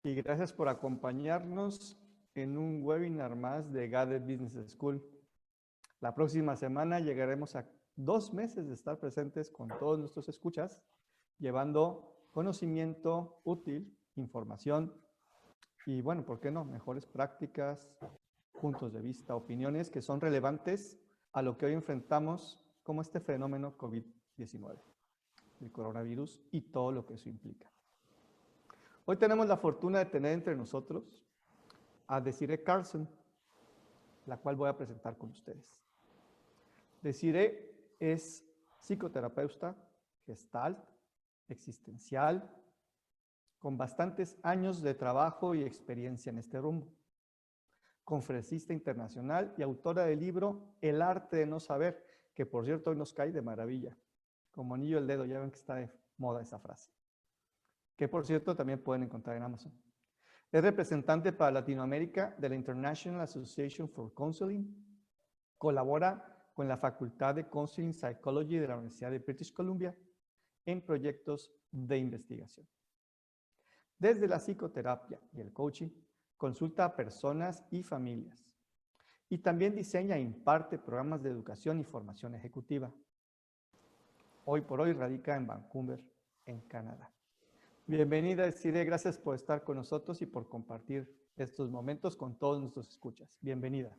y gracias por acompañarnos en un webinar más de GADE Business School. La próxima semana llegaremos a 2 meses de estar presentes con todos nuestros escuchas, llevando conocimiento útil, información y, bueno, ¿por qué no? Mejores prácticas, puntos de vista, opiniones que son relevantes a lo que hoy enfrentamos como este fenómeno COVID-19, el coronavirus y todo lo que eso implica. Hoy tenemos la fortuna de tener entre nosotros a Desiree Carlson, la cual voy a presentar con ustedes. Desiree es psicoterapeuta, gestalt, existencial, con bastantes años de trabajo y experiencia en este rumbo. Conferencista internacional y autora del libro El arte de no saber, que por cierto hoy nos cae de maravilla, como anillo al dedo, ya ven que está de moda esa frase, que por cierto también pueden encontrar en Amazon. Es representante para Latinoamérica de la International Association for Counseling, colabora con la Facultad de Counseling Psychology de la Universidad de British Columbia en proyectos de investigación. Desde la psicoterapia y el coaching, consulta a personas y familias. Y también diseña e imparte programas de educación y formación ejecutiva. Hoy por hoy radica en Vancouver, en Canadá. Bienvenida, Desiree. Gracias por estar con nosotros y por compartir estos momentos con todos nuestros escuchas. Bienvenida.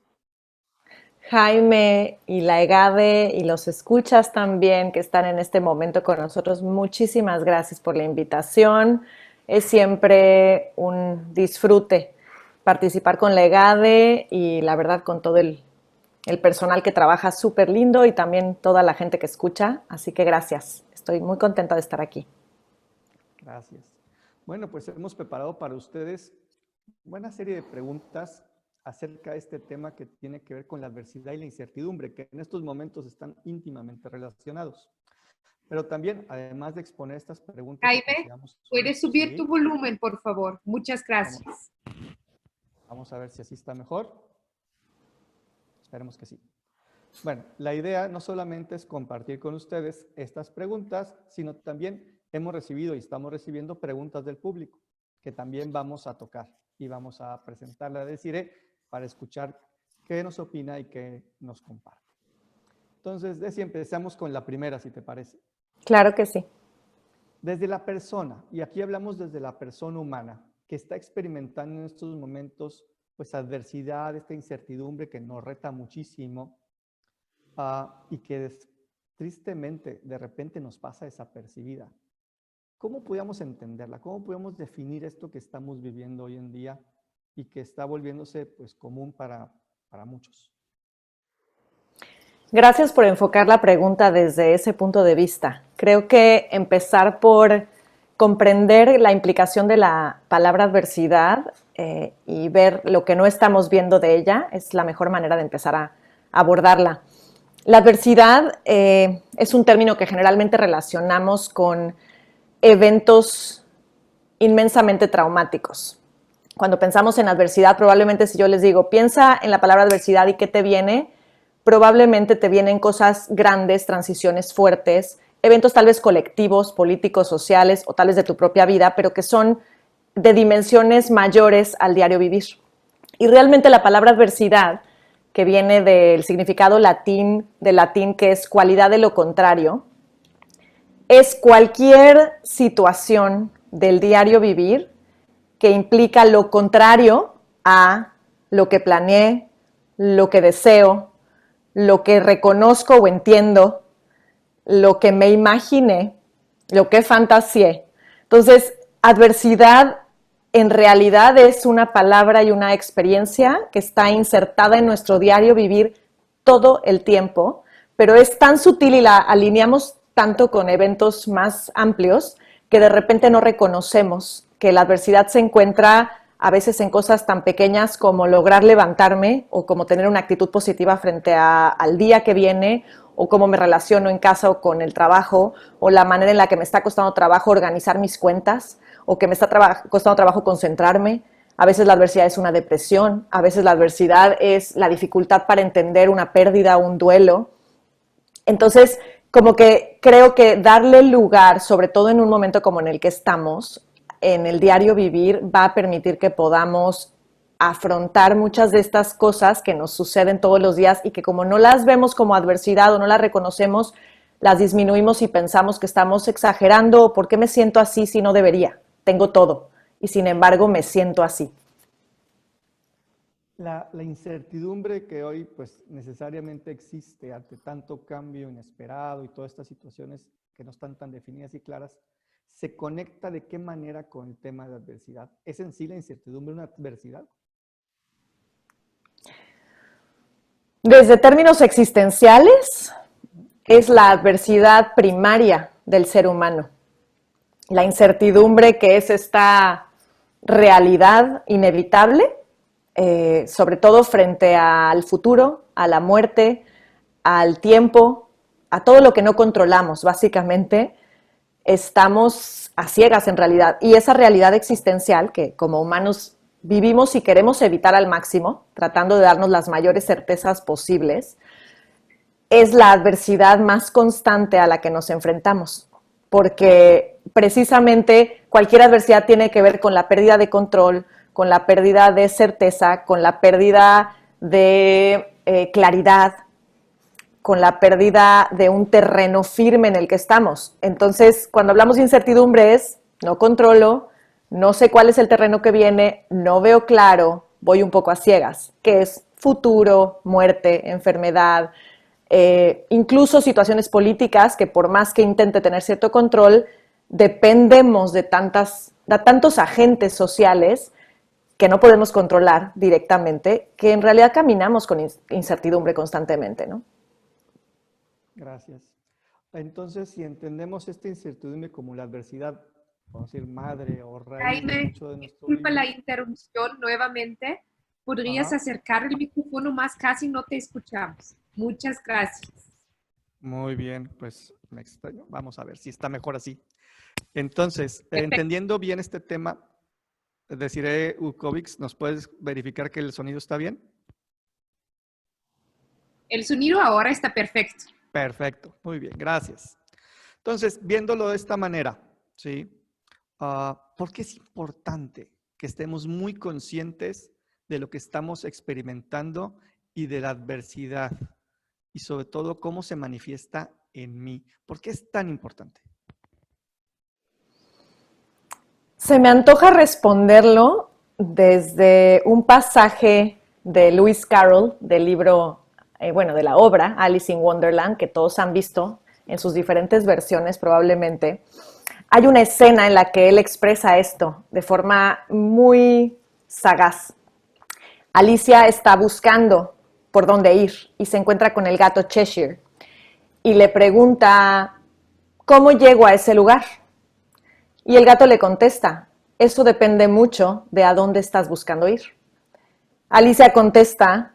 Jaime y la EGADE y los escuchas también que están en este momento con nosotros, muchísimas gracias por la invitación. Es siempre un disfrute participar con la EGADE y la verdad con todo el personal que trabaja súper lindo y también toda la gente que escucha, así que gracias. Estoy muy contenta de estar aquí. Gracias. Bueno, pues hemos preparado para ustedes buena serie de preguntas acerca de este tema que tiene que ver con la adversidad y la incertidumbre, que en estos momentos están íntimamente relacionados. Pero también, además de exponer estas preguntas... Jaime, ¿puedes subir tu volumen, por favor? Muchas gracias. Vamos a ver si así está mejor. Esperemos que sí. Bueno, la idea no solamente es compartir con ustedes estas preguntas, sino también hemos recibido y estamos recibiendo preguntas del público, que también vamos a tocar y vamos a presentarle a Desiree para escuchar qué nos opina y qué nos comparte. Entonces, Desi, empezamos con la primera, si te parece. Claro que sí. Desde la persona, y aquí hablamos desde la persona humana, que está experimentando en estos momentos, pues, adversidad, esta incertidumbre que nos reta muchísimo y que tristemente de repente nos pasa desapercibida. ¿Cómo podemos entenderla? ¿Cómo podemos definir esto que estamos viviendo hoy en día y que está volviéndose pues común para muchos? Gracias por enfocar la pregunta desde ese punto de vista. Creo que empezar por comprender la implicación de la palabra adversidad y ver lo que no estamos viendo de ella es la mejor manera de empezar a abordarla. La adversidad es un término que generalmente relacionamos con eventos inmensamente traumáticos. Cuando pensamos en adversidad, probablemente si yo les digo, piensa en la palabra adversidad y qué te viene, probablemente te vienen cosas grandes, transiciones fuertes, eventos tal vez colectivos, políticos, sociales o tal vez de tu propia vida, pero que son de dimensiones mayores al diario vivir. Y realmente la palabra adversidad, que viene del significado latín que es cualidad de lo contrario, es cualquier situación del diario vivir que implica lo contrario a lo que planeé, lo que deseo, lo que reconozco o entiendo, lo que me imaginé, lo que fantaseé. Entonces, adversidad en realidad es una palabra y una experiencia que está insertada en nuestro diario vivir todo el tiempo, pero es tan sutil y la alineamos tanto con eventos más amplios que de repente no reconocemos que la adversidad se encuentra a veces en cosas tan pequeñas como lograr levantarme o como tener una actitud positiva frente al día que viene o cómo me relaciono en casa o con el trabajo o la manera en la que me está costando trabajo organizar mis cuentas o que me está costando trabajo concentrarme. A veces la adversidad es una depresión, a veces la adversidad es la dificultad para entender una pérdida o un duelo. Entonces, como que creo que darle lugar, sobre todo en un momento como en el que estamos, en el diario vivir va a permitir que podamos afrontar muchas de estas cosas que nos suceden todos los días y que como no las vemos como adversidad o no las reconocemos, las disminuimos y pensamos que estamos exagerando o por qué me siento así si no debería. Tengo todo y sin embargo me siento así. La incertidumbre que hoy pues necesariamente existe ante tanto cambio inesperado y todas estas situaciones que no están tan definidas y claras, ¿se conecta de qué manera con el tema de adversidad? ¿Es en sí la incertidumbre una adversidad? Desde términos existenciales, es la adversidad primaria del ser humano. La incertidumbre que es esta realidad inevitable, sobre todo frente al futuro, a la muerte, al tiempo, a todo lo que no controlamos. Básicamente, estamos a ciegas en realidad. Y esa realidad existencial que como humanos vivimos y queremos evitar al máximo, tratando de darnos las mayores certezas posibles, es la adversidad más constante a la que nos enfrentamos, porque precisamente cualquier adversidad tiene que ver con la pérdida de control, con la pérdida de certeza, con la pérdida de claridad, con la pérdida de un terreno firme en el que estamos. Entonces, cuando hablamos de incertidumbre es, no controlo, no sé cuál es el terreno que viene, no veo claro, voy un poco a ciegas, que es futuro, muerte, enfermedad, incluso situaciones políticas que por más que intente tener cierto control, dependemos de tantos agentes sociales que no podemos controlar directamente, que en realidad caminamos con incertidumbre constantemente, ¿no? Gracias. Entonces, si entendemos esta incertidumbre como la adversidad, vamos a decir madre o raíz de Jaime, mucho de nuestro disculpa la vivir. interrupción nuevamente. ¿Podrías Ajá. acercar el micrófono más? Casi no te escuchamos. Muchas gracias. Muy bien, pues me extraño. Vamos a ver si está mejor así. Entonces, Perfecto. entendiendo bien este tema, deciré, Ukovics, ¿nos puedes verificar que el sonido está bien? El sonido ahora está perfecto. Perfecto, muy bien, gracias. Entonces, viéndolo de esta manera, ¿sí? ¿Por qué es importante que estemos muy conscientes de lo que estamos experimentando y de la adversidad? Y sobre todo, cómo se manifiesta en mí. ¿Por qué es tan importante? Se me antoja responderlo desde un pasaje de Lewis Carroll, del libro, de la obra Alice in Wonderland, que todos han visto en sus diferentes versiones probablemente. Hay una escena en la que él expresa esto de forma muy sagaz. Alicia está buscando por dónde ir y se encuentra con el gato Cheshire y le pregunta, ¿cómo llego a ese lugar? Y el gato le contesta, eso depende mucho de a dónde estás buscando ir. Alicia contesta,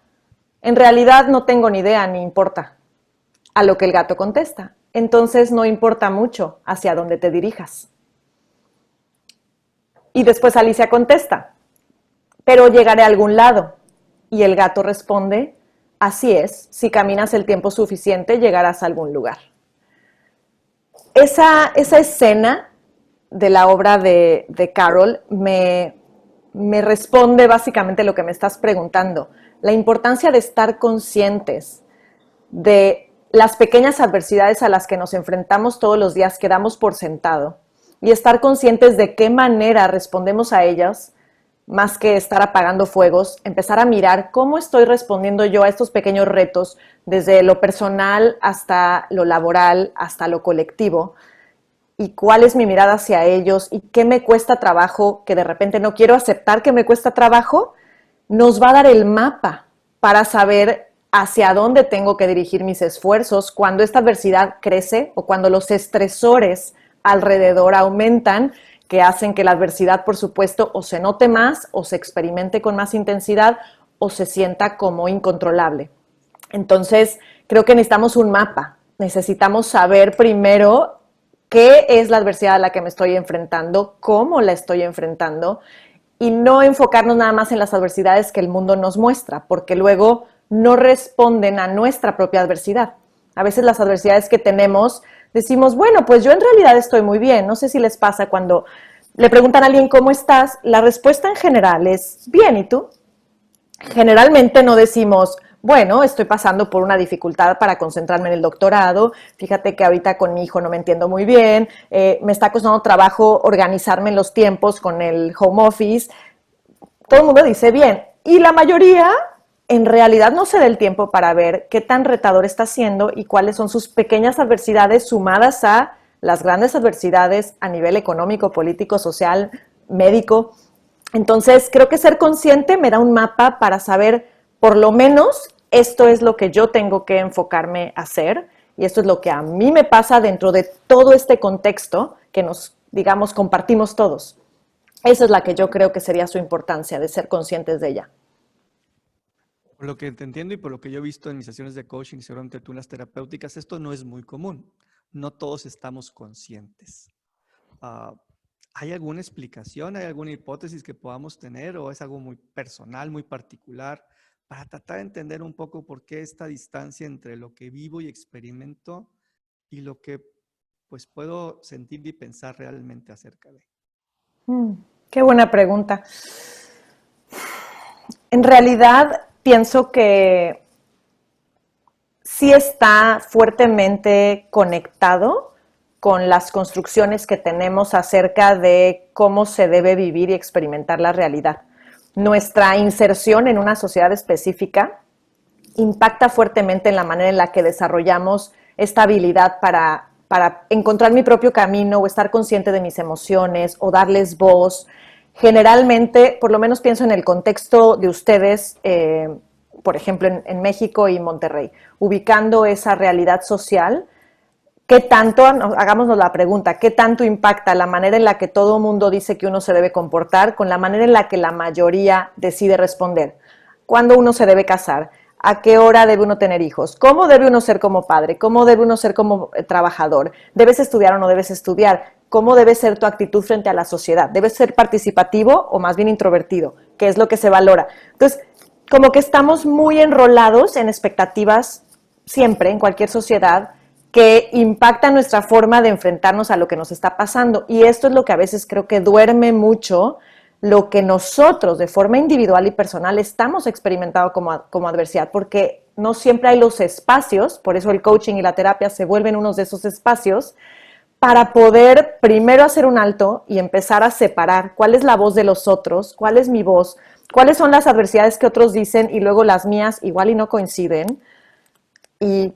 en realidad no tengo ni idea ni importa. A lo que el gato contesta, entonces no importa mucho hacia dónde te dirijas. Y después Alicia contesta, pero llegaré a algún lado. Y el gato responde, así es, si caminas el tiempo suficiente llegarás a algún lugar. Esa escena de la obra de Carroll me responde básicamente lo que me estás preguntando. La importancia de estar conscientes de las pequeñas adversidades a las que nos enfrentamos todos los días que damos por sentado y estar conscientes de qué manera respondemos a ellas, más que estar apagando fuegos, empezar a mirar cómo estoy respondiendo yo a estos pequeños retos, desde lo personal hasta lo laboral, hasta lo colectivo, y cuál es mi mirada hacia ellos y qué me cuesta trabajo, que de repente no quiero aceptar que me cuesta trabajo, nos va a dar el mapa para saber hacia dónde tengo que dirigir mis esfuerzos cuando esta adversidad crece o cuando los estresores alrededor aumentan, que hacen que la adversidad, por supuesto, o se note más, o se experimente con más intensidad, o se sienta como incontrolable. Entonces, creo que necesitamos un mapa. Necesitamos saber primero qué es la adversidad a la que me estoy enfrentando, cómo la estoy enfrentando, y no enfocarnos nada más en las adversidades que el mundo nos muestra, porque luego no responden a nuestra propia adversidad. A veces las adversidades que tenemos decimos, bueno, pues yo en realidad estoy muy bien. No sé si les pasa cuando le preguntan a alguien cómo estás, la respuesta en general es bien, ¿y tú? Generalmente no decimos, bueno, estoy pasando por una dificultad para concentrarme en el doctorado, fíjate que ahorita con mi hijo no me entiendo muy bien, me está costando trabajo organizarme en los tiempos con el home office. Todo el mundo dice bien, y la mayoría en realidad no se da el tiempo para ver qué tan retador está siendo y cuáles son sus pequeñas adversidades sumadas a las grandes adversidades a nivel económico, político, social, médico. Entonces, creo que ser consciente me da un mapa para saber, por lo menos, esto es lo que yo tengo que enfocarme a hacer y esto es lo que a mí me pasa dentro de todo este contexto que nos, digamos, compartimos todos. Esa es la que yo creo que sería su importancia, de ser conscientes de ella. Por lo que te entiendo y por lo que yo he visto en mis sesiones de coaching y seguramente tú en las terapéuticas, esto no es muy común. No todos estamos conscientes. ¿Hay alguna explicación, hay alguna hipótesis que podamos tener o es algo muy personal, muy particular, para tratar de entender un poco por qué esta distancia entre lo que vivo y experimento y lo que pues puedo sentir y pensar realmente acerca de? Qué buena pregunta. En realidad, pienso que sí está fuertemente conectado con las construcciones que tenemos acerca de cómo se debe vivir y experimentar la realidad. Nuestra inserción en una sociedad específica impacta fuertemente en la manera en la que desarrollamos esta habilidad para encontrar mi propio camino o estar consciente de mis emociones o darles voz. Generalmente, por lo menos pienso en el contexto de ustedes, por ejemplo, en México y Monterrey, ubicando esa realidad social. ¿Qué tanto, hagámonos la pregunta, qué tanto impacta la manera en la que todo el mundo dice que uno se debe comportar con la manera en la que la mayoría decide responder? ¿Cuándo uno se debe casar? ¿A qué hora debe uno tener hijos? ¿Cómo debe uno ser como padre? ¿Cómo debe uno ser como trabajador? ¿Debes estudiar o no debes estudiar? ¿Cómo debe ser tu actitud frente a la sociedad? ¿Debes ser participativo o más bien introvertido? ¿Qué es lo que se valora? Entonces, como que estamos muy enrolados en expectativas siempre, en cualquier sociedad, que impacta nuestra forma de enfrentarnos a lo que nos está pasando. Y esto es lo que a veces creo que duerme mucho lo que nosotros de forma individual y personal estamos experimentando como adversidad, porque no siempre hay los espacios, por eso el coaching y la terapia se vuelven unos de esos espacios, para poder primero hacer un alto y empezar a separar cuál es la voz de los otros, cuál es mi voz, cuáles son las adversidades que otros dicen y luego las mías igual y no coinciden,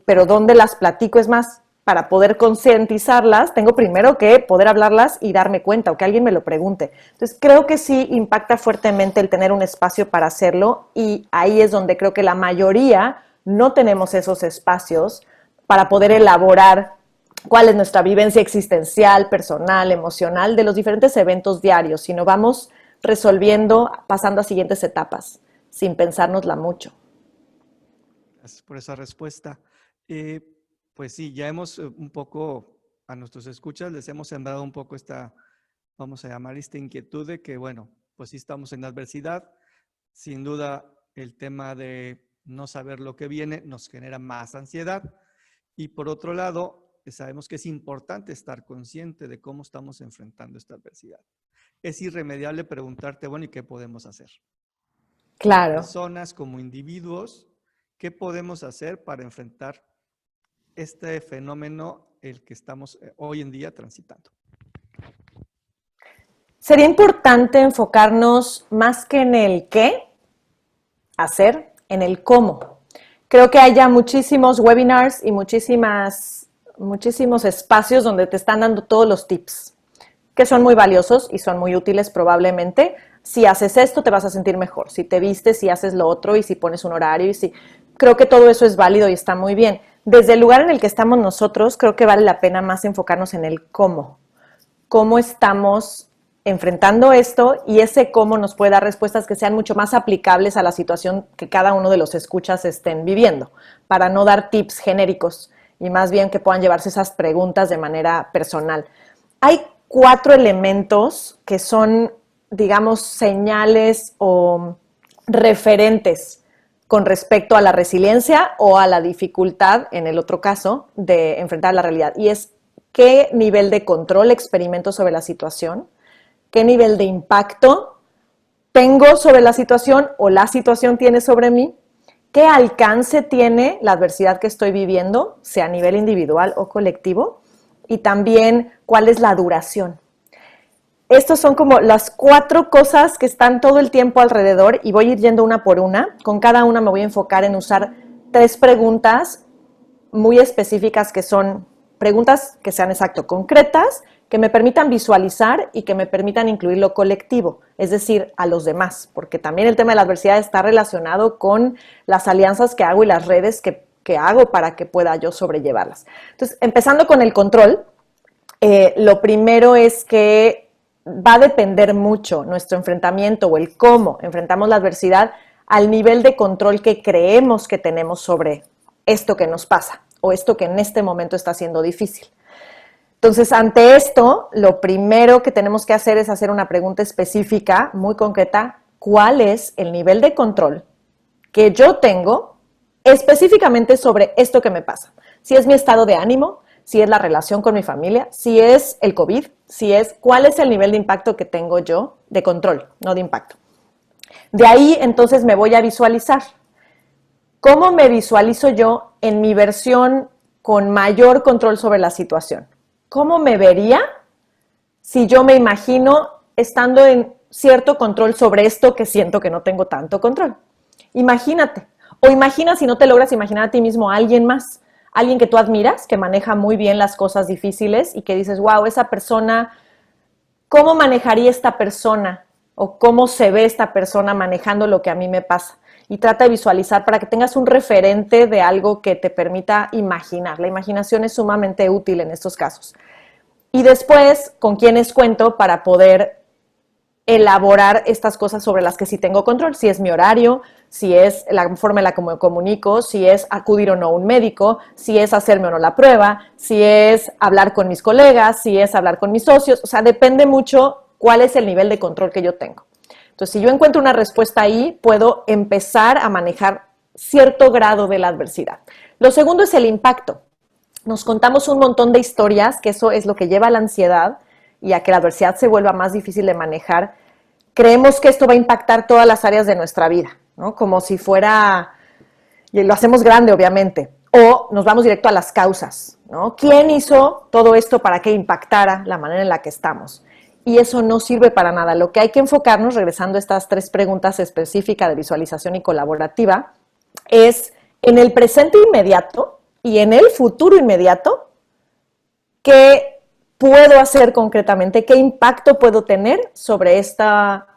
pero dónde las platico. Es más, para poder concientizarlas, tengo primero que poder hablarlas y darme cuenta, o que alguien me lo pregunte. Entonces, creo que sí impacta fuertemente el tener un espacio para hacerlo, y ahí es donde creo que la mayoría no tenemos esos espacios para poder elaborar cuál es nuestra vivencia existencial, personal, emocional, de los diferentes eventos diarios, sino vamos resolviendo, pasando a siguientes etapas, sin pensárnosla mucho. Gracias por esa respuesta. Pues sí, ya hemos un poco, a nuestros escuchas, les hemos sembrado un poco esta, vamos a llamar esta inquietud de que, bueno, pues sí estamos en adversidad. Sin duda, el tema de no saber lo que viene nos genera más ansiedad. Y por otro lado, sabemos que es importante estar consciente de cómo estamos enfrentando esta adversidad. Es irremediable preguntarte, bueno, ¿y qué podemos hacer? Claro. Como personas, como individuos, ¿qué podemos hacer para enfrentar este fenómeno el que estamos hoy en día transitando? Sería importante enfocarnos más que en el qué hacer, en el cómo. Creo que hay ya muchísimos webinars y muchísimos espacios donde te están dando todos los tips, que son muy valiosos y son muy útiles probablemente. Si haces esto, te vas a sentir mejor. Si te vistes, si haces lo otro y si pones un horario. Creo que todo eso es válido y está muy bien. Desde el lugar en el que estamos nosotros, creo que vale la pena más enfocarnos en el cómo. Cómo estamos enfrentando esto, y ese cómo nos puede dar respuestas que sean mucho más aplicables a la situación que cada uno de los escuchas estén viviendo, para no dar tips genéricos y más bien que puedan llevarse esas preguntas de manera personal. Hay 4 elementos que son, digamos, señales o referentes con respecto a la resiliencia o a la dificultad, en el otro caso, de enfrentar la realidad. Y es qué nivel de control experimento sobre la situación, qué nivel de impacto tengo sobre la situación o la situación tiene sobre mí, qué alcance tiene la adversidad que estoy viviendo, sea a nivel individual o colectivo, y también cuál es la duración. Estos son como las 4 cosas que están todo el tiempo alrededor y voy a ir yendo una por una. Con cada una me voy a enfocar en usar 3 preguntas muy específicas que son preguntas que sean concretas, que me permitan visualizar y que me permitan incluir lo colectivo, es decir, a los demás, porque también el tema de la adversidad está relacionado con las alianzas que hago y las redes que hago para que pueda yo sobrellevarlas. Entonces, empezando con el control, lo primero es que va a depender mucho nuestro enfrentamiento o el cómo enfrentamos la adversidad al nivel de control que creemos que tenemos sobre esto que nos pasa o esto que en este momento está siendo difícil. Entonces, ante esto, lo primero que tenemos que hacer es hacer una pregunta específica, muy concreta, ¿cuál es el nivel de control que yo tengo específicamente sobre esto que me pasa? Si es mi estado de ánimo, si es la relación con mi familia, si es el COVID, ¿cuál es el nivel de impacto que tengo yo de control, no de impacto? De ahí, entonces, me voy a visualizar. ¿Cómo me visualizo yo en mi versión con mayor control sobre la situación? ¿Cómo me vería si yo me imagino estando en cierto control sobre esto que siento que no tengo tanto control? Imagínate. O imagina, si no te logras imaginar a ti mismo, a alguien más. Alguien que tú admiras, que maneja muy bien las cosas difíciles y que dices, wow, esa persona, ¿cómo manejaría esta persona? O cómo se ve esta persona manejando lo que a mí me pasa. Y trata de visualizar para que tengas un referente de algo que te permita imaginar. La imaginación es sumamente útil en estos casos. Y después, ¿con quiénes cuento para poder elaborar estas cosas sobre las que sí tengo control? Si es mi horario, si es la forma en la que me comunico, si es acudir o no a un médico, si es hacerme o no la prueba, si es hablar con mis colegas, si es hablar con mis socios. O sea, depende mucho cuál es el nivel de control que yo tengo. Entonces, si yo encuentro una respuesta ahí, puedo empezar a manejar cierto grado de la adversidad. Lo segundo es el impacto. Nos contamos un montón de historias, que eso es lo que lleva a la ansiedad y a que la adversidad se vuelva más difícil de manejar. Creemos que esto va a impactar todas las áreas de nuestra vida, ¿no? Como si fuera, y lo hacemos grande, obviamente, o nos vamos directo a las causas, ¿no? ¿Quién hizo todo esto para que impactara la manera en la que estamos? Y eso no sirve para nada. Lo que hay que enfocarnos, regresando a estas 3 preguntas específicas de visualización y colaborativa, es en el presente inmediato y en el futuro inmediato, ¿qué puedo hacer concretamente? ¿Qué impacto puedo tener sobre esta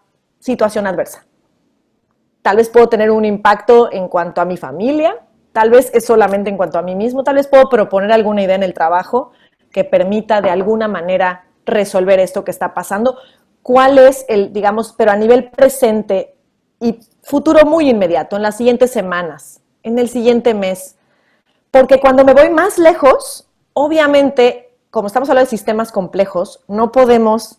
situación adversa? Tal vez puedo tener un impacto en cuanto a mi familia, tal vez es solamente en cuanto a mí mismo, tal vez puedo proponer alguna idea en el trabajo que permita de alguna manera resolver esto que está pasando. ¿Cuál es el, digamos, pero a nivel presente y futuro muy inmediato, en las siguientes semanas, en el siguiente mes? Porque cuando me voy más lejos, obviamente, como estamos hablando de sistemas complejos, no podemos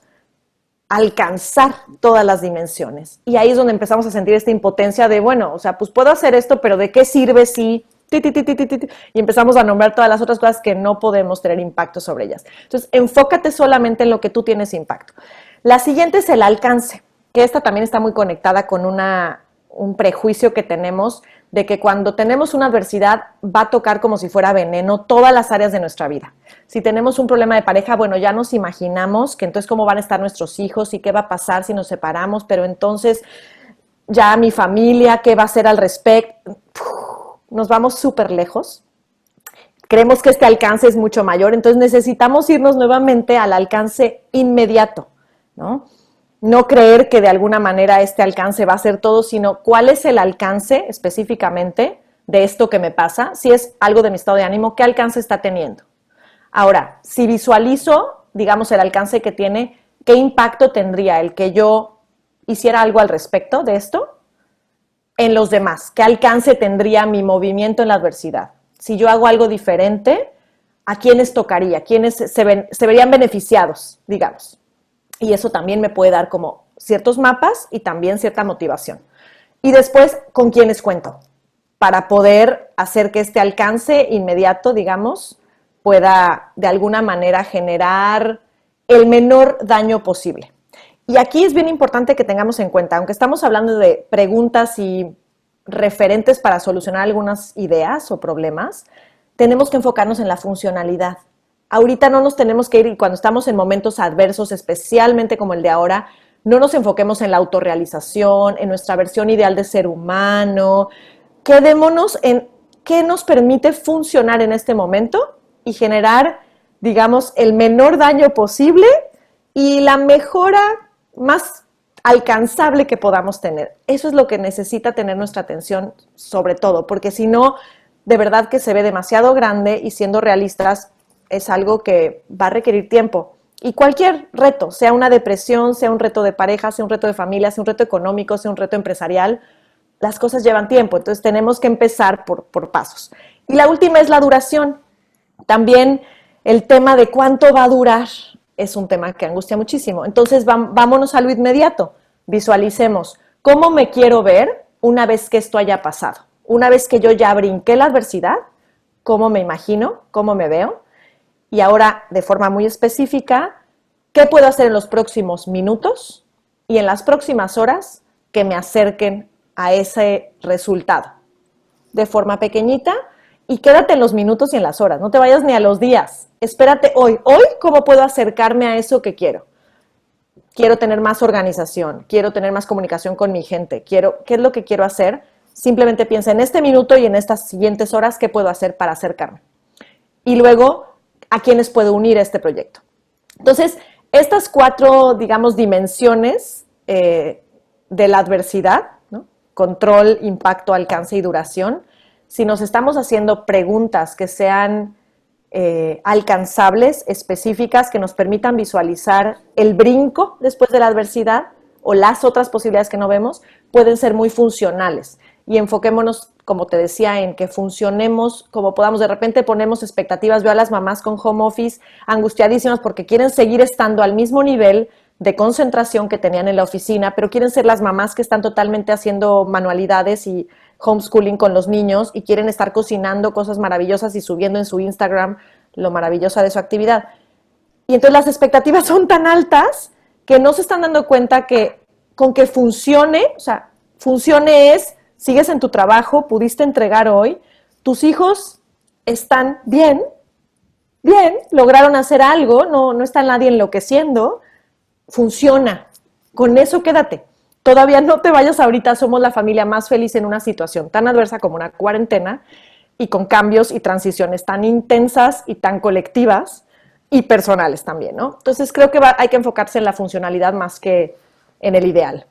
alcanzar todas las dimensiones. Y ahí es donde empezamos a sentir esta impotencia de, bueno, o sea, pues puedo hacer esto, pero ¿de qué sirve si...? Y empezamos a nombrar todas las otras cosas que no podemos tener impacto sobre ellas. Entonces, enfócate solamente en lo que tú tienes impacto. La siguiente es el alcance, que esta también está muy conectada con un prejuicio que tenemos de que cuando tenemos una adversidad va a tocar como si fuera veneno todas las áreas de nuestra vida. Si tenemos un problema de pareja, bueno, ya nos imaginamos que entonces cómo van a estar nuestros hijos y qué va a pasar si nos separamos, pero entonces ya mi familia, ¿qué va a hacer al respecto? Nos vamos súper lejos. Creemos que este alcance es mucho mayor, entonces necesitamos irnos nuevamente al alcance inmediato, ¿no? No creer que de alguna manera este alcance va a ser todo, sino cuál es el alcance específicamente de esto que me pasa. Si es algo de mi estado de ánimo, ¿qué alcance está teniendo? Ahora, si visualizo, digamos, el alcance que tiene, ¿qué impacto tendría el que yo hiciera algo al respecto de esto en los demás? ¿Qué alcance tendría mi movimiento en la adversidad? Si yo hago algo diferente, ¿a quiénes tocaría? ¿Quiénes se verían beneficiados, digamos? Y eso también me puede dar como ciertos mapas y también cierta motivación. Y después, ¿con quiénes cuento? Para poder hacer que este alcance inmediato, digamos, pueda de alguna manera generar el menor daño posible. Y aquí es bien importante que tengamos en cuenta, aunque estamos hablando de preguntas y referentes para solucionar algunas ideas o problemas, tenemos que enfocarnos en la funcionalidad. Ahorita no nos tenemos que ir, y cuando estamos en momentos adversos, especialmente como el de ahora, no nos enfoquemos en la autorrealización, en nuestra versión ideal de ser humano. Quedémonos en qué nos permite funcionar en este momento y generar, digamos, el menor daño posible y la mejora más alcanzable que podamos tener. Eso es lo que necesita tener nuestra atención sobre todo, porque si no, de verdad que se ve demasiado grande y siendo realistas es algo que va a requerir tiempo. Y cualquier reto, sea una depresión, sea un reto de pareja, sea un reto de familia, sea un reto económico, sea un reto empresarial, las cosas llevan tiempo, entonces tenemos que empezar por pasos. Y la última es la duración. También el tema de cuánto va a durar es un tema que angustia muchísimo. Entonces vámonos a lo inmediato, visualicemos cómo me quiero ver una vez que esto haya pasado. Una vez que yo ya brinqué la adversidad, cómo me imagino, cómo me veo. Y ahora, de forma muy específica, ¿qué puedo hacer en los próximos minutos y en las próximas horas que me acerquen a ese resultado? De forma pequeñita, y quédate en los minutos y en las horas, no te vayas ni a los días. Espérate hoy. Hoy, ¿cómo puedo acercarme a eso que quiero? Quiero tener más organización, quiero tener más comunicación con mi gente, ¿qué es lo que quiero hacer? Simplemente piensa en este minuto y en estas siguientes horas, ¿qué puedo hacer para acercarme? Y luego, ¿a quiénes puedo unir a este proyecto? Entonces, estas 4, digamos, dimensiones de la adversidad, ¿no? Control, impacto, alcance y duración. Si nos estamos haciendo preguntas que sean alcanzables, específicas, que nos permitan visualizar el brinco después de la adversidad o las otras posibilidades que no vemos, pueden ser muy funcionales. Y enfoquémonos, como te decía, en que funcionemos como podamos. De repente ponemos expectativas. Veo a las mamás con home office angustiadísimas porque quieren seguir estando al mismo nivel de concentración que tenían en la oficina, pero quieren ser las mamás que están totalmente haciendo manualidades y homeschooling con los niños y quieren estar cocinando cosas maravillosas y subiendo en su Instagram lo maravillosa de su actividad. Y entonces las expectativas son tan altas que no se están dando cuenta que con que funcione, o sea, funcione es, sigues en tu trabajo, pudiste entregar hoy, tus hijos están bien, lograron hacer algo, no está nadie enloqueciendo, funciona, con eso quédate. Todavía no te vayas ahorita, somos la familia más feliz en una situación tan adversa como una cuarentena y con cambios y transiciones tan intensas y tan colectivas y personales también, ¿no? Entonces creo que hay que enfocarse en la funcionalidad más que en el ideal.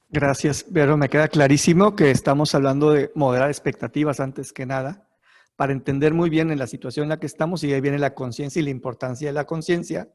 Gracias, Vero. Me queda clarísimo que estamos hablando de moderar expectativas antes que nada, para entender muy bien en la situación en la que estamos, y ahí viene la conciencia y la importancia de la conciencia,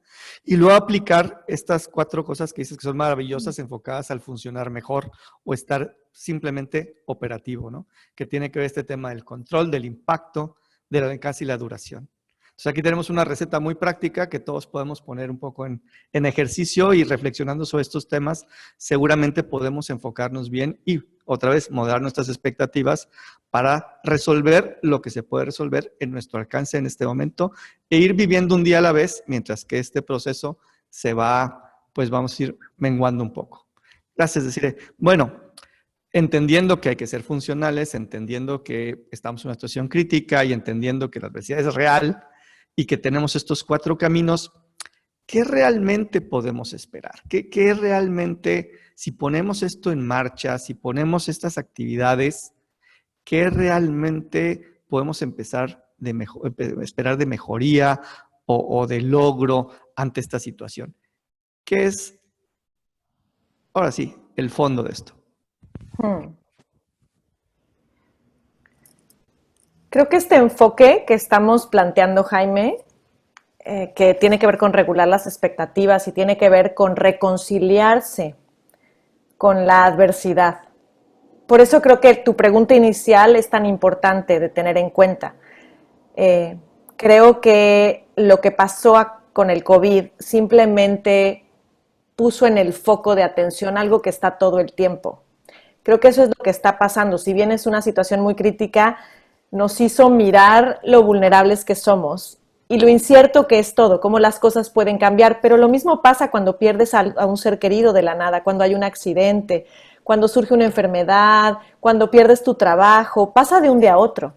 y luego aplicar estas 4 cosas que dices que son maravillosas, enfocadas al funcionar mejor o estar simplemente operativo, ¿no? Que tiene que ver este tema del control, del impacto, de la alcance y la duración. Entonces aquí tenemos una receta muy práctica que todos podemos poner un poco en ejercicio, y reflexionando sobre estos temas, seguramente podemos enfocarnos bien y otra vez moderar nuestras expectativas para resolver lo que se puede resolver en nuestro alcance en este momento e ir viviendo un día a la vez, mientras que este proceso se va, pues vamos a ir menguando un poco. Gracias, decir, bueno, entendiendo que hay que ser funcionales, entendiendo que estamos en una situación crítica y entendiendo que la adversidad es real y que tenemos estos 4 caminos, ¿qué realmente podemos esperar? ¿Qué realmente, si ponemos esto en marcha, si ponemos estas actividades, qué realmente podemos esperar de mejoría o de logro ante esta situación? ¿Qué es, ahora sí, el fondo de esto? Creo que este enfoque que estamos planteando, Jaime, que tiene que ver con regular las expectativas y tiene que ver con reconciliarse con la adversidad. Por eso creo que tu pregunta inicial es tan importante de tener en cuenta. Creo que lo que pasó con el COVID simplemente puso en el foco de atención algo que está todo el tiempo. Creo que eso es lo que está pasando. Si bien es una situación muy crítica, nos hizo mirar lo vulnerables que somos y lo incierto que es todo, cómo las cosas pueden cambiar, pero lo mismo pasa cuando pierdes a un ser querido de la nada, cuando hay un accidente, cuando surge una enfermedad, cuando pierdes tu trabajo, pasa de un día a otro.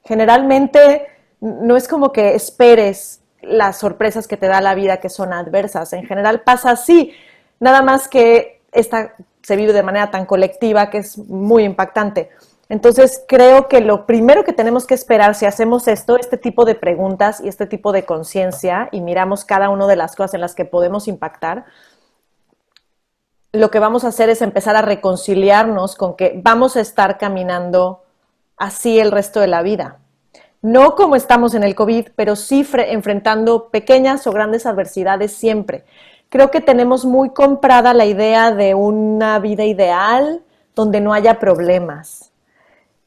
Generalmente no es como que esperes las sorpresas que te da la vida que son adversas, en general pasa así, nada más que esta se vive de manera tan colectiva que es muy impactante. Entonces, creo que lo primero que tenemos que esperar si hacemos esto, este tipo de preguntas y este tipo de conciencia, y miramos cada una de las cosas en las que podemos impactar, lo que vamos a hacer es empezar a reconciliarnos con que vamos a estar caminando así el resto de la vida. No como estamos en el COVID, pero sí enfrentando pequeñas o grandes adversidades siempre. Creo que tenemos muy comprada la idea de una vida ideal donde no haya problemas.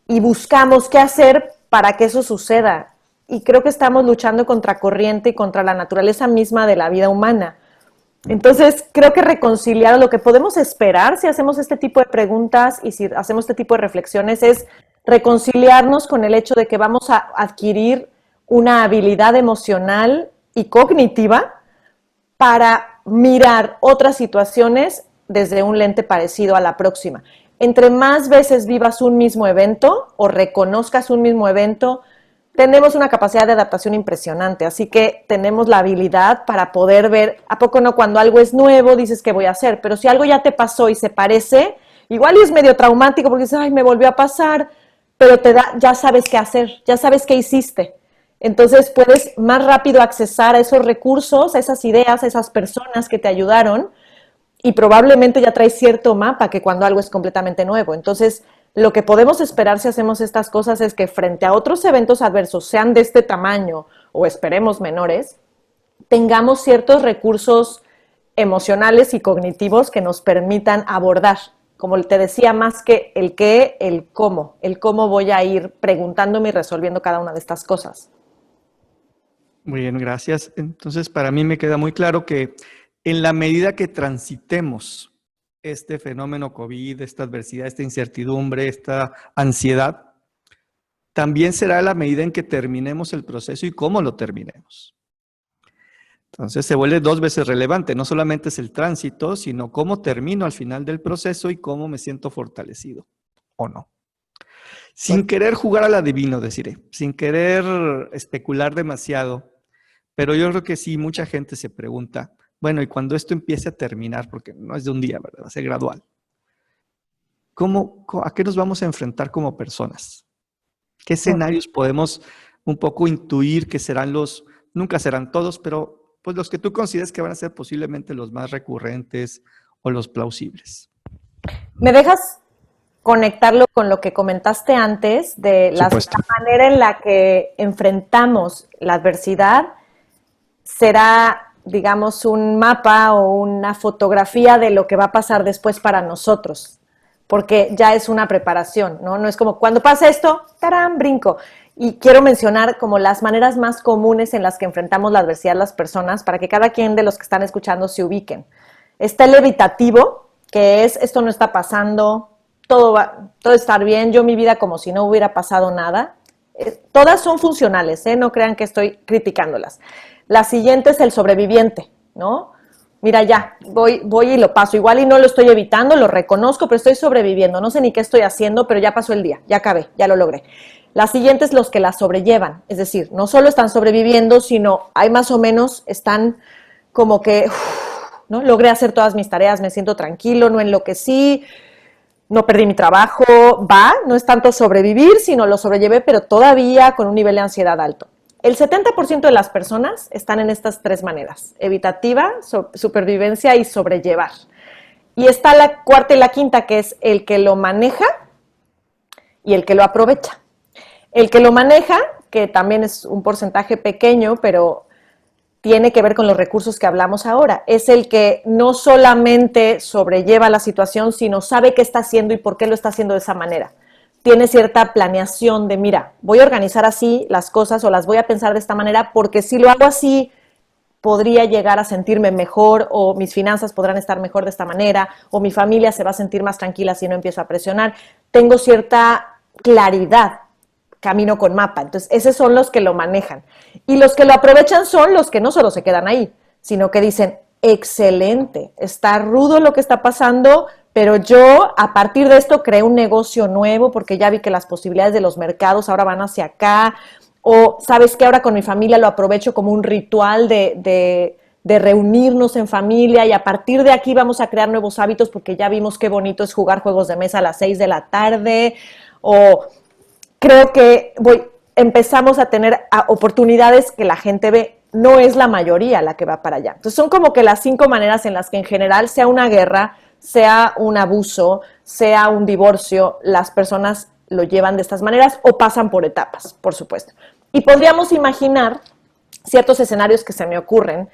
Y buscamos qué hacer para que eso suceda. Y creo que estamos luchando contra corriente y contra la naturaleza misma de la vida humana. Entonces, creo que reconciliar lo que podemos esperar si hacemos este tipo de preguntas y si hacemos este tipo de reflexiones es reconciliarnos con el hecho de que vamos a adquirir una habilidad emocional y cognitiva para mirar otras situaciones desde un lente parecido a la próxima. Entre más veces vivas un mismo evento o reconozcas un mismo evento, tenemos una capacidad de adaptación impresionante, así que tenemos la habilidad para poder ver, ¿a poco no? Cuando algo es nuevo dices qué voy a hacer, pero si algo ya te pasó y se parece, igual es medio traumático porque dices, ay, me volvió a pasar, pero ya sabes qué hacer, ya sabes qué hiciste. Entonces puedes más rápido accesar a esos recursos, a esas ideas, a esas personas que te ayudaron, y probablemente ya traes cierto mapa que cuando algo es completamente nuevo. Entonces, lo que podemos esperar si hacemos estas cosas es que frente a otros eventos adversos, sean de este tamaño o esperemos menores, tengamos ciertos recursos emocionales y cognitivos que nos permitan abordar, como te decía, más que el qué, el cómo voy a ir preguntándome y resolviendo cada una de estas cosas. Muy bien, gracias. Entonces, para mí me queda muy claro que en la medida que transitemos este fenómeno COVID, esta adversidad, esta incertidumbre, esta ansiedad, también será la medida en que terminemos el proceso y cómo lo terminemos. Entonces se vuelve dos veces relevante, no solamente es el tránsito, sino cómo termino al final del proceso y cómo me siento fortalecido o no. Sin querer jugar al adivino, deciré, sin querer especular demasiado, pero yo creo que sí, mucha gente se pregunta, bueno, y cuando esto empiece a terminar, porque no es de un día, ¿verdad? Va a ser gradual. ¿A qué nos vamos a enfrentar como personas? ¿Qué escenarios podemos un poco intuir que serán nunca serán todos, pero pues los que tú consideres que van a ser posiblemente los más recurrentes o los plausibles? ¿Me dejas conectarlo con lo que comentaste antes de la manera en la que enfrentamos la adversidad? Será, digamos, un mapa o una fotografía de lo que va a pasar después para nosotros, porque ya es una preparación, ¿no? No es como, cuando pasa esto, ¡tarán!, brinco. Y quiero mencionar como las maneras más comunes en las que enfrentamos la adversidad las personas, para que cada quien de los que están escuchando se ubiquen. Está el evitativo, que es, esto no está pasando, todo está bien, yo mi vida como si no hubiera pasado nada. Todas son funcionales, no crean que estoy criticándolas. La siguiente es el sobreviviente, ¿no? Mira, ya, voy y lo paso. Igual y no lo estoy evitando, lo reconozco, pero estoy sobreviviendo. No sé ni qué estoy haciendo, pero ya pasó el día, ya acabé, ya lo logré. La siguiente es los que la sobrellevan. Es decir, no solo están sobreviviendo, sino hay más o menos, están como que, ¿no? Logré hacer todas mis tareas, me siento tranquilo, no enloquecí, no perdí mi trabajo, no es tanto sobrevivir, sino lo sobrellevé, pero todavía con un nivel de ansiedad alto. El 70% de las personas están en estas tres maneras: evitativa, supervivencia y sobrellevar. Y está la cuarta y la quinta, que es el que lo maneja y el que lo aprovecha. El que lo maneja, que también es un porcentaje pequeño, pero tiene que ver con los recursos que hablamos ahora, es el que no solamente sobrelleva la situación, sino sabe qué está haciendo y por qué lo está haciendo de esa manera. Tiene cierta planeación de, mira, voy a organizar así las cosas o las voy a pensar de esta manera, porque si lo hago así, podría llegar a sentirme mejor, o mis finanzas podrán estar mejor de esta manera, o mi familia se va a sentir más tranquila si no empiezo a presionar. Tengo cierta claridad camino con mapa. Entonces, esos son los que lo manejan. Y los que lo aprovechan son los que no solo se quedan ahí, sino que dicen, excelente, está rudo lo que está pasando, pero yo a partir de esto creé un negocio nuevo porque ya vi que las posibilidades de los mercados ahora van hacia acá, o sabes que ahora con mi familia lo aprovecho como un ritual de reunirnos en familia y a partir de aquí vamos a crear nuevos hábitos porque ya vimos qué bonito es jugar juegos de mesa a las 6 de la tarde, o creo que empezamos a tener oportunidades que la gente ve, no es la mayoría la que va para allá. Entonces son como que las 5 maneras en las que en general, sea una guerra, sea un abuso, sea un divorcio, las personas lo llevan de estas maneras o pasan por etapas, por supuesto. Y podríamos imaginar ciertos escenarios que se me ocurren,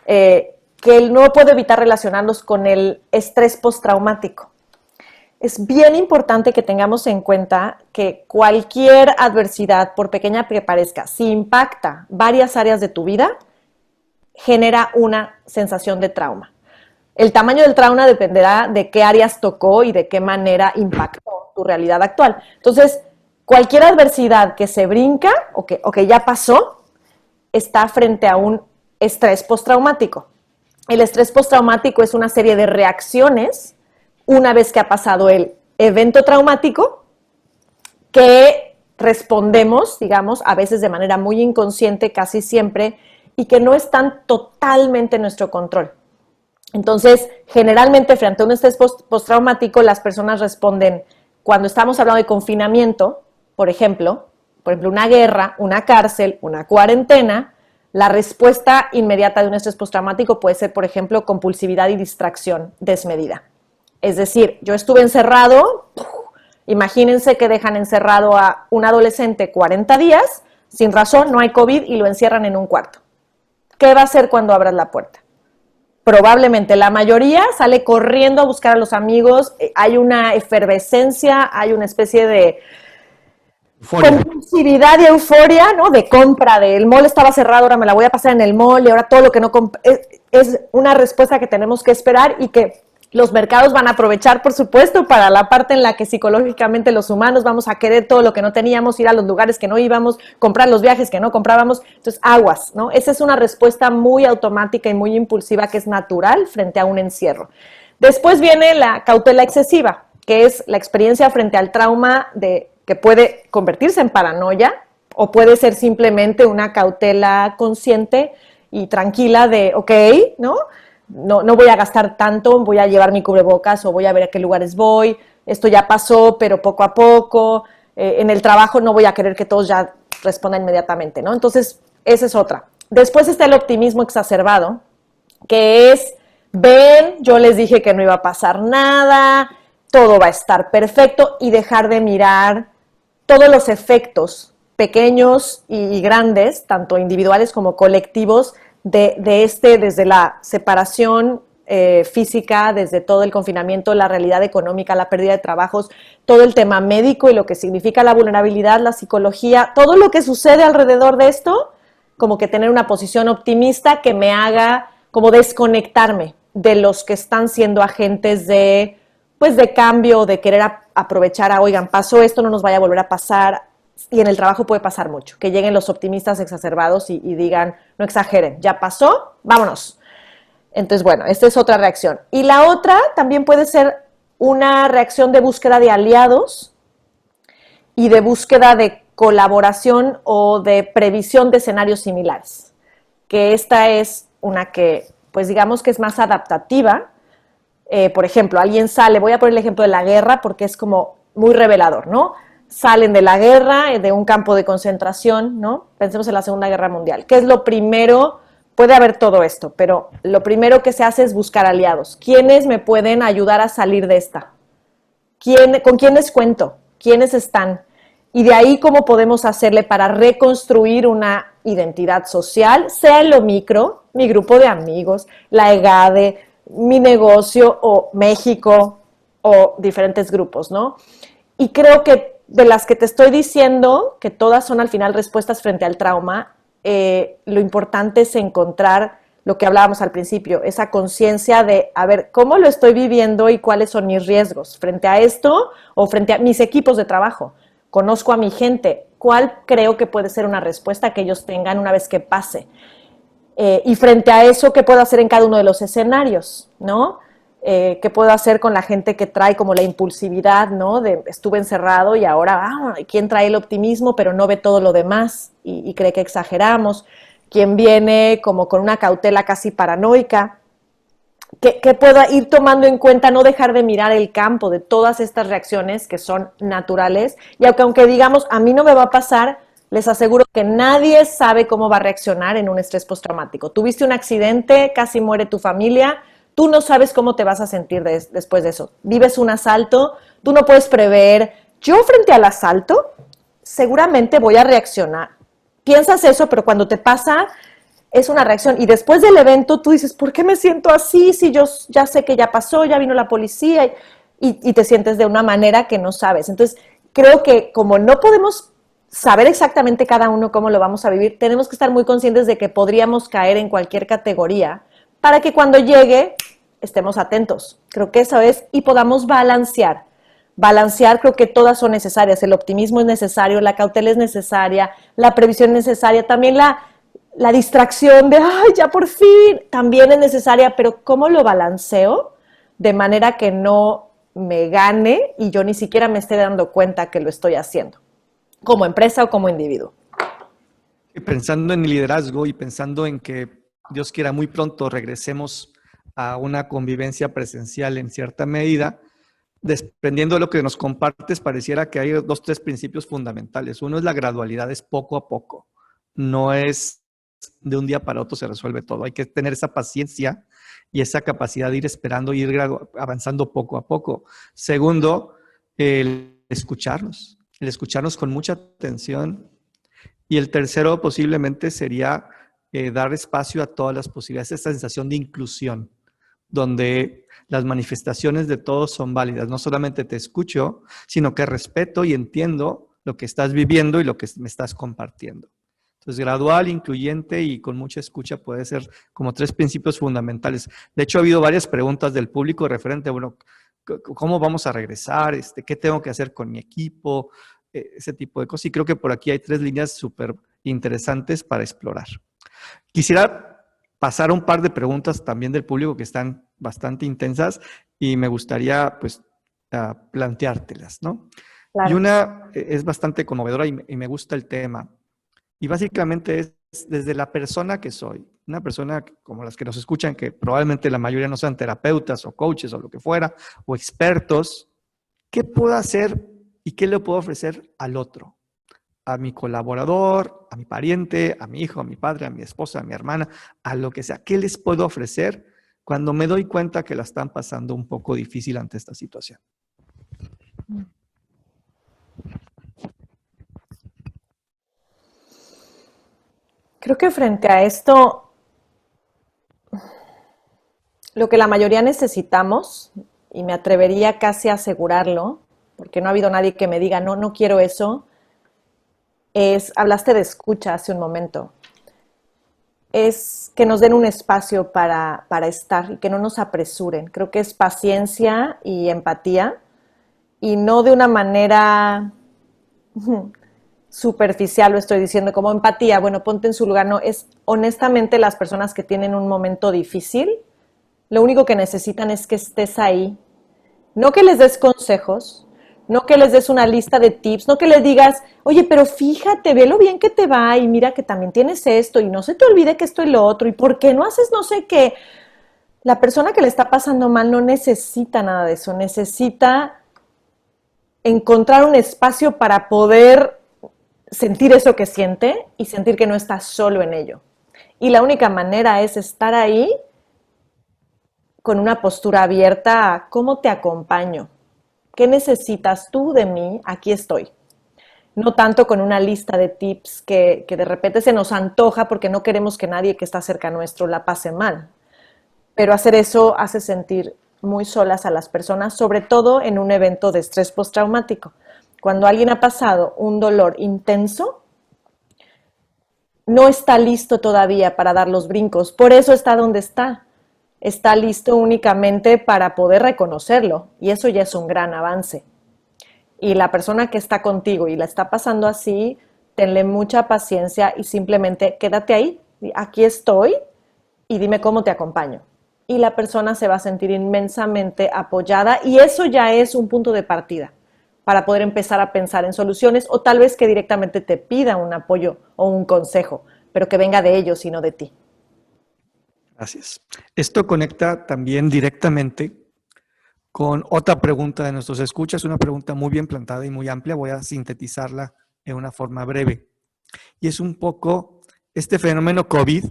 que no puedo evitar relacionarlos con el estrés postraumático. Es bien importante que tengamos en cuenta que cualquier adversidad, por pequeña que parezca, si impacta varias áreas de tu vida, genera una sensación de trauma. El tamaño del trauma dependerá de qué áreas tocó y de qué manera impactó tu realidad actual. Entonces, cualquier adversidad que se brinca o que ya pasó, está frente a un estrés postraumático. El estrés postraumático es una serie de reacciones una vez que ha pasado el evento traumático que respondemos, digamos, a veces de manera muy inconsciente, casi siempre, y que no están totalmente en nuestro control. Entonces, generalmente frente a un estrés postraumático, las personas responden, cuando estamos hablando de confinamiento, por ejemplo, una guerra, una cárcel, una cuarentena, la respuesta inmediata de un estrés postraumático puede ser, por ejemplo, compulsividad y distracción desmedida. Es decir, yo estuve encerrado, imagínense que dejan encerrado a un adolescente 40 días, sin razón, no hay COVID y lo encierran en un cuarto. ¿Qué va a hacer cuando abras la puerta? Probablemente la mayoría sale corriendo a buscar a los amigos, hay una efervescencia, hay una especie de compulsividad y euforia, ¿no? De compra, el mall estaba cerrado, ahora me la voy a pasar en el mall y ahora todo lo que no es una respuesta que tenemos que esperar y que los mercados van a aprovechar, por supuesto, para la parte en la que psicológicamente los humanos vamos a querer todo lo que no teníamos, ir a los lugares que no íbamos, comprar los viajes que no comprábamos. Entonces, aguas, ¿no? Esa es una respuesta muy automática y muy impulsiva que es natural frente a un encierro. Después viene la cautela excesiva, que es la experiencia frente al trauma que puede convertirse en paranoia o puede ser simplemente una cautela consciente y tranquila de, ok, ¿no? No voy a gastar tanto, voy a llevar mi cubrebocas o voy a ver a qué lugares voy, esto ya pasó, pero poco a poco, en el trabajo no voy a querer que todos ya respondan inmediatamente, ¿no? Entonces, esa es otra. Después está el optimismo exacerbado, que es, ven, yo les dije que no iba a pasar nada, todo va a estar perfecto y dejar de mirar todos los efectos pequeños y grandes, tanto individuales como colectivos, desde la separación física, desde todo el confinamiento, la realidad económica, la pérdida de trabajos, todo el tema médico y lo que significa la vulnerabilidad, la psicología, todo lo que sucede alrededor de esto, como que tener una posición optimista que me haga como desconectarme de los que están siendo agentes de cambio, de querer aprovechar oigan, pasó esto, no nos vaya a volver a pasar. Y en el trabajo puede pasar mucho, que lleguen los optimistas exacerbados y digan, no exageren, ya pasó, vámonos. Entonces, bueno, esta es otra reacción. Y la otra también puede ser una reacción de búsqueda de aliados y de búsqueda de colaboración o de previsión de escenarios similares, que esta es una que, pues digamos que es más adaptativa. Por ejemplo, alguien sale, voy a poner el ejemplo de la guerra porque es como muy revelador, ¿no? Salen de la guerra, de un campo de concentración, ¿no? Pensemos en la Segunda Guerra Mundial. ¿Qué es lo primero? Puede haber todo esto, pero lo primero que se hace es buscar aliados. ¿Quiénes me pueden ayudar a salir de esta? ¿Con quiénes cuento? ¿Quiénes están? Y de ahí cómo podemos hacerle para reconstruir una identidad social, sea en lo micro, mi grupo de amigos, la EGADE, mi negocio o México o diferentes grupos, ¿no? Y creo que de las que te estoy diciendo, que todas son al final respuestas frente al trauma, lo importante es encontrar lo que hablábamos al principio, esa conciencia de, a ver, ¿cómo lo estoy viviendo y cuáles son mis riesgos frente a esto o frente a mis equipos de trabajo? conozco a mi gente, ¿cuál creo que puede ser una respuesta que ellos tengan una vez que pase? Y frente a eso, ¿qué puedo hacer en cada uno de los escenarios? ¿No? ¿Qué puedo hacer con la gente que trae como la impulsividad, ¿no? De estuve encerrado y ahora, ¿quién trae el optimismo pero no ve todo lo demás y cree que exageramos? ¿Quién viene como con una cautela casi paranoica? ¿Qué puedo ir tomando en cuenta? No dejar de mirar el campo de todas estas reacciones que son naturales y aunque digamos, a mí no me va a pasar, les aseguro que nadie sabe cómo va a reaccionar en un estrés postraumático. Tuviste un accidente, casi muere tu familia, tú no sabes cómo te vas a sentir después de eso. Vives un asalto, tú no puedes prever. Yo frente al asalto seguramente voy a reaccionar. Piensas eso, pero cuando te pasa es una reacción. Y después del evento tú dices, ¿por qué me siento así? Si yo ya sé que ya pasó, ya vino la policía y te sientes de una manera que no sabes. Entonces creo que como no podemos saber exactamente cada uno cómo lo vamos a vivir, tenemos que estar muy conscientes de que podríamos caer en cualquier categoría para que cuando llegue estemos atentos. Creo que eso es, y podamos balancear. Balancear, creo que todas son necesarias. El optimismo es necesario, la cautela es necesaria, la previsión es necesaria, también la distracción de, ¡ay, ya por fin! También es necesaria, pero ¿cómo lo balanceo? De manera que no me gane y yo ni siquiera me esté dando cuenta que lo estoy haciendo, como empresa o como individuo. Pensando en liderazgo y pensando en que Dios quiera muy pronto regresemos a una convivencia presencial en cierta medida, desprendiendo de lo que nos compartes, pareciera que hay 2, 3 principios fundamentales. Uno es la gradualidad, es poco a poco. No es de un día para otro se resuelve todo. Hay que tener esa paciencia y esa capacidad de ir esperando y ir avanzando poco a poco. Segundo, el escucharnos con mucha atención. Y el tercero posiblemente sería dar espacio a todas las posibilidades, esta sensación de inclusión, donde las manifestaciones de todos son válidas. No solamente te escucho, sino que respeto y entiendo lo que estás viviendo y lo que me estás compartiendo. Entonces, gradual, incluyente y con mucha escucha puede ser como 3 principios fundamentales. De hecho, ha habido varias preguntas del público referente, bueno, ¿cómo vamos a regresar? ¿Qué tengo que hacer con mi equipo? Ese tipo de cosas. Y creo que por aquí hay 3 líneas súper interesantes para explorar. Quisiera pasar un par de preguntas también del público que están bastante intensas y me gustaría pues planteártelas, ¿no? Claro. Y una es bastante conmovedora y me gusta el tema. Y básicamente es desde la persona que soy, una persona como las que nos escuchan, que probablemente la mayoría no sean terapeutas o coaches o lo que fuera, o expertos, ¿qué puedo hacer y qué le puedo ofrecer al otro? A mi colaborador, a mi pariente, a mi hijo, a mi padre, a mi esposa, a mi hermana, a lo que sea. ¿Qué les puedo ofrecer cuando me doy cuenta que la están pasando un poco difícil ante esta situación? Creo que frente a esto, lo que la mayoría necesitamos, y me atrevería casi a asegurarlo, porque no ha habido nadie que me diga, no, no quiero eso, hablaste de escucha hace un momento, es que nos den un espacio para estar y que no nos apresuren. Creo que es paciencia y empatía, y no de una manera superficial lo estoy diciendo, como empatía, bueno, ponte en su lugar, no, es honestamente las personas que tienen un momento difícil, lo único que necesitan es que estés ahí, no que les des consejos, no que les des una lista de tips, no que les digas, oye, pero fíjate, ve lo bien que te va y mira que también tienes esto y no se te olvide que esto y lo otro y por qué no haces no sé qué. La persona que le está pasando mal no necesita nada de eso, necesita encontrar un espacio para poder sentir eso que siente y sentir que no está solo en ello. Y la única manera es estar ahí con una postura abierta a cómo te acompaño. ¿Qué necesitas tú de mí? Aquí estoy. No tanto con una lista de tips que de repente se nos antoja porque no queremos que nadie que está cerca nuestro la pase mal. Pero hacer eso hace sentir muy solas a las personas, sobre todo en un evento de estrés postraumático. Cuando alguien ha pasado un dolor intenso, no está listo todavía para dar los brincos. Por eso está donde está. Está listo únicamente para poder reconocerlo. Y eso ya es un gran avance. y la persona que está contigo y la está pasando así, tenle mucha paciencia y simplemente quédate ahí, aquí estoy y dime cómo te acompaño. Y la persona se va a sentir inmensamente apoyada y eso ya es un punto de partida para poder empezar a pensar en soluciones o tal vez que directamente te pida un apoyo o un consejo, pero que venga de ellos y no de ti. Gracias. Esto conecta también directamente con otra pregunta de nuestros escuchas, una pregunta muy bien plantada y muy amplia. Voy a sintetizarla en una forma breve. Y es un poco este fenómeno COVID,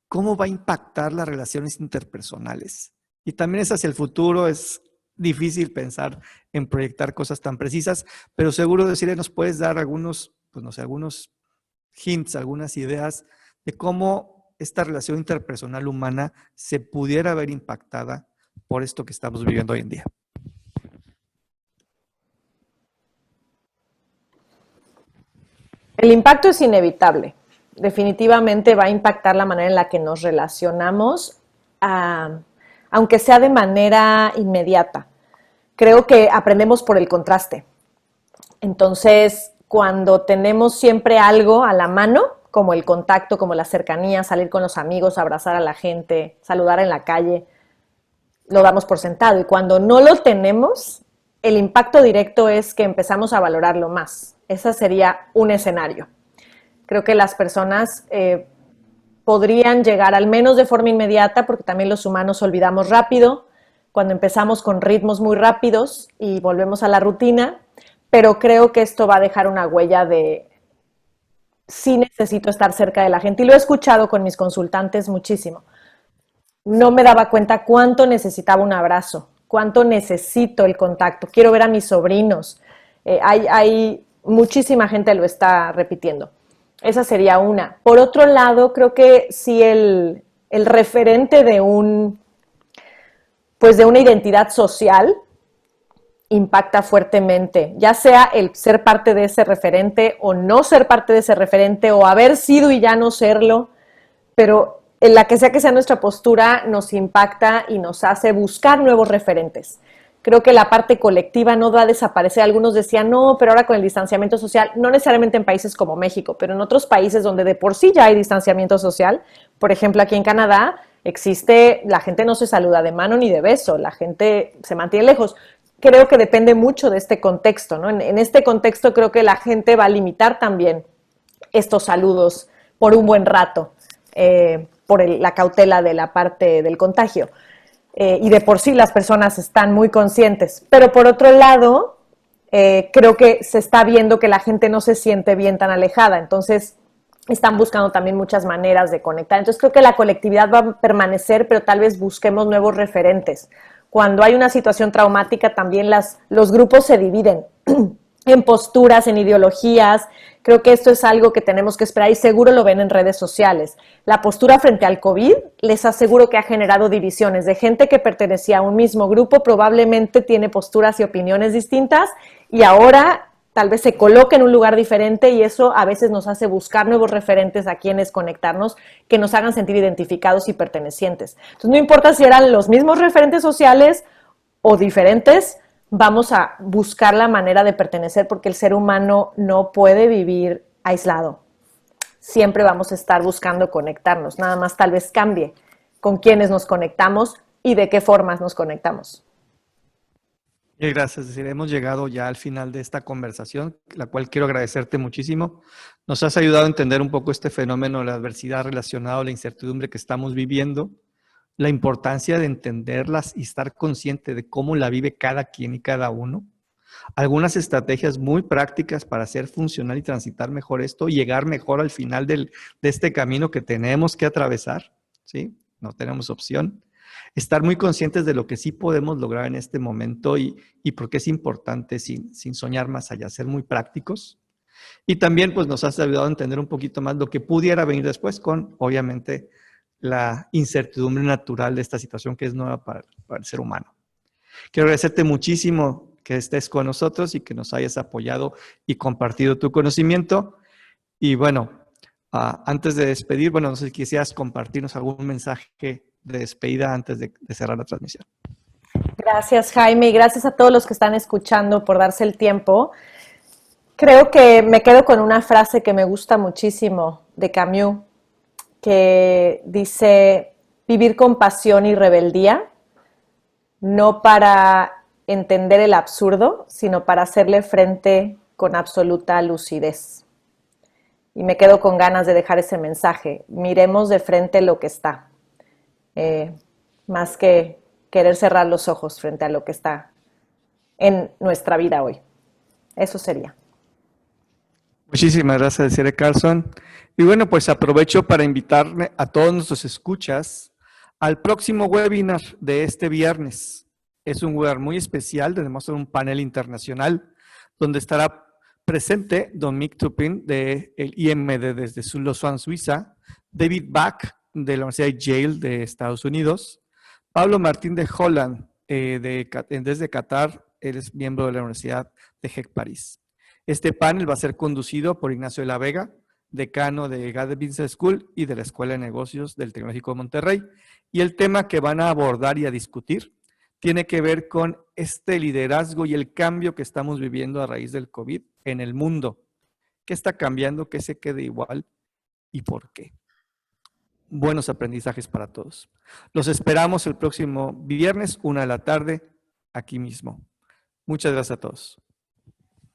¿cómo va a impactar las relaciones interpersonales? Y también es hacia el futuro, es difícil pensar en proyectar cosas tan precisas, pero seguro decirle nos puedes dar algunos, pues no sé, algunos hints, algunas ideas de cómo esta relación interpersonal humana se pudiera ver impactada por esto que estamos viviendo hoy en día. El impacto es inevitable. Definitivamente va a impactar la manera en la que nos relacionamos, aunque sea de manera inmediata. Creo que aprendemos por el contraste. Entonces, cuando tenemos siempre algo a la mano, como el contacto, como la cercanía, salir con los amigos, abrazar a la gente, saludar en la calle, lo damos por sentado. Y cuando no lo tenemos, el impacto directo es que empezamos a valorarlo más. Ese sería un escenario. Creo que las personas podrían llegar al menos de forma inmediata, porque también los humanos olvidamos rápido, cuando empezamos con ritmos muy rápidos y volvemos a la rutina, pero creo que esto va a dejar una huella de sí necesito estar cerca de la gente. Y lo he escuchado con mis consultantes muchísimo. No me daba cuenta cuánto necesitaba un abrazo, cuánto necesito el contacto. Quiero ver a mis sobrinos. Hay muchísima gente lo está repitiendo. Esa sería una. Por otro lado, creo que si el referente de pues de una identidad social impacta fuertemente, ya sea el ser parte de ese referente o no ser parte de ese referente o haber sido y ya no serlo, pero en la que sea nuestra postura nos impacta y nos hace buscar nuevos referentes. Creo que la parte colectiva no va a desaparecer. Algunos decían, no, pero ahora con el distanciamiento social, no necesariamente en países como México, pero en otros países donde de por sí ya hay distanciamiento social, por ejemplo, aquí en Canadá existe, la gente no se saluda de mano ni de beso, la gente se mantiene lejos. Creo que depende mucho de este contexto, ¿no? En este contexto creo que la gente va a limitar también estos saludos por un buen rato, por la cautela de la parte del contagio. Y de por sí las personas están muy conscientes. Pero por otro lado, creo que se está viendo que la gente no se siente bien tan alejada. Entonces, están buscando también muchas maneras de conectar. Entonces, creo que la colectividad va a permanecer, pero tal vez busquemos nuevos referentes. Cuando hay una situación traumática, también los grupos se dividen en posturas, en ideologías. Creo que esto es algo que tenemos que esperar y seguro lo ven en redes sociales. La postura frente al COVID, les aseguro que ha generado divisiones de gente que pertenecía a un mismo grupo, probablemente tiene posturas y opiniones distintas y ahora tal vez se coloque en un lugar diferente y eso a veces nos hace buscar nuevos referentes a quienes conectarnos que nos hagan sentir identificados y pertenecientes. Entonces, no importa si eran los mismos referentes sociales o diferentes, vamos a buscar la manera de pertenecer porque el ser humano no puede vivir aislado. Siempre vamos a estar buscando conectarnos, nada más tal vez cambie con quiénes nos conectamos y de qué formas nos conectamos. Gracias, es decir, hemos llegado ya al final de esta conversación, la cual quiero agradecerte muchísimo. Nos has ayudado a entender un poco este fenómeno de la adversidad relacionado a la incertidumbre que estamos viviendo, la importancia de entenderlas y estar consciente de cómo la vive cada quien y cada uno. Algunas estrategias muy prácticas para hacer funcional y transitar mejor esto y llegar mejor al final de este camino que tenemos que atravesar, ¿sí? No tenemos opción. Estar muy conscientes de lo que sí podemos lograr en este momento y por qué es importante sin soñar más allá, ser muy prácticos. Y también pues, nos has ayudado a entender un poquito más lo que pudiera venir después con, obviamente, la incertidumbre natural de esta situación que es nueva para el ser humano. Quiero agradecerte muchísimo que estés con nosotros y que nos hayas apoyado y compartido tu conocimiento. Y bueno, antes de despedir, bueno, no sé si quisieras compartirnos algún mensaje de despedida antes de cerrar la transmisión. Gracias, Jaime, y gracias a todos los que están escuchando por darse el tiempo. Creo que me quedo con una frase que me gusta muchísimo de Camus, que dice, vivir con pasión y rebeldía, no para entender el absurdo, sino para hacerle frente con absoluta lucidez. Y me quedo con ganas de dejar ese mensaje. Miremos de frente lo que está, más que querer cerrar los ojos frente a lo que está en nuestra vida hoy. Eso sería. Muchísimas gracias, Desiree Carlson. Y bueno, pues aprovecho para invitarle a todos nuestros escuchas al próximo webinar de este viernes. Es un webinar muy especial, tenemos un panel internacional donde estará presente Don Mick Turpin del IMD desde Lausanne, Suiza, David Bach de la Universidad de Yale de Estados Unidos, Pablo Martín de Holland desde Qatar, él es miembro de la Universidad de HEC París. Este panel va a ser conducido por Ignacio de la Vega, decano de Gade Business School y de la Escuela de Negocios del Tecnológico de Monterrey. Y el tema que van a abordar y a discutir tiene que ver con este liderazgo y el cambio que estamos viviendo a raíz del COVID en el mundo. ¿Qué está cambiando? ¿Qué se quede igual? ¿Y por qué? Buenos aprendizajes para todos. Los esperamos el próximo viernes, 1 de la tarde, aquí mismo. Muchas gracias a todos.